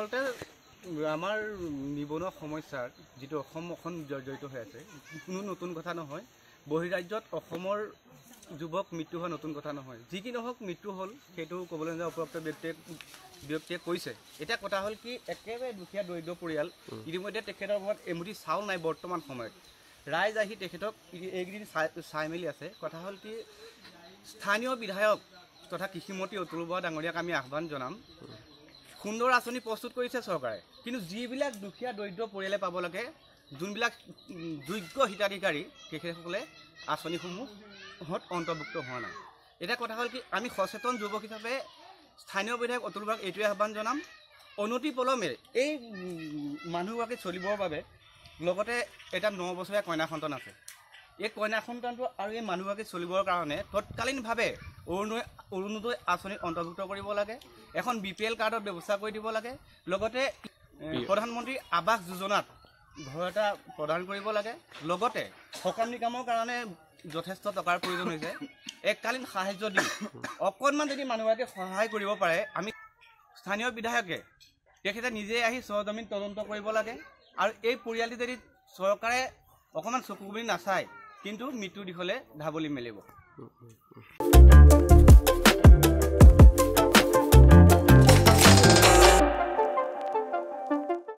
আচলতে আমাৰ নিবনুৱা সমস্যাৰ যিটো অসম জড়িত হৈ আছে কোনো নতুন কথা নহয়। বহিৰাজ্যত অসমৰ যুৱক মৃত্যু হোৱা নতুন কথা নহয়। যি কি নহওক মৃত্যু হ'ল, সেইটো ক'বলৈ নাযাওঁ, উপযুক্ত ব্যক্তিয়ে কৈছে। এতিয়া কথা হ'ল কি, একেবাৰে দুখীয়া দৰিদ্ৰ পৰিয়াল, ইতিমধ্যে তেখেতৰ ঘৰত এমুঠি চাউল নাই বৰ্তমান সময়ত। ৰাইজ আহি তেখেতক এইকেইদিন চাই মেলি আছে। কথা হ'ল কি, স্থানীয় বিধায়ক তথা কৃষিমন্ত্ৰী অতুল বৰা ডাঙৰীয়াক আমি আহ্বান জনাম। সুন্দৰ আঁচনি প্ৰস্তুত কৰিছে চৰকাৰে, কিন্তু যিবিলাক দুখীয়া দৰিদ্ৰ পৰিয়ালে পাব লাগে, যোনবিলাক যোগ্য হিতাধিকাৰী, তেখেতসকলে আঁচনিসমূহত অন্তৰ্ভুক্ত হোৱা নাই। এতিয়া কথা হ'ল কি, আমি সচেতন যুৱক হিচাপে স্থানীয় বিধায়ক অতুল বৰাক এইটোৱে আহ্বান জনাম, অনতি পলমে এই মানুহগৰাকী চলিবৰ বাবে লগতে এটা 9 বছৰীয়া কন্যা সন্তান আছে। এই কন্যা সন্তানটো আৰু এই মানুহগৰাকী চলিবৰ কাৰণে তৎকালীনভাৱে অৰুণোদয় আঁচনিত অন্তৰ্ভুক্ত কৰিব লাগে। এখন BPL কাৰ্ডৰ ব্যৱস্থা কৰি দিব লাগে। লগতে প্ৰধানমন্ত্ৰী আৱাস যোজনাত ঘৰ এটা প্ৰদান কৰিব লাগে। লগতে সকাম নিকামৰ কাৰণে যথেষ্ট টকাৰ প্ৰয়োজন হৈছে। এককালীন সাহায্য দি অকণমান যদি মানুহগৰাকীক সহায় কৰিব পাৰে, আমি স্থানীয় বিধায়কে তেখেতে নিজে আহি সৰজমিন তদন্ত কৰিব লাগে। আৰু এই পৰিয়ালটি যদি চৰকাৰে অকণমান চকু বুলি নাচায়, কিন্তু মৃত্যুৰ দিশলৈ ঢাবলি মেলিব।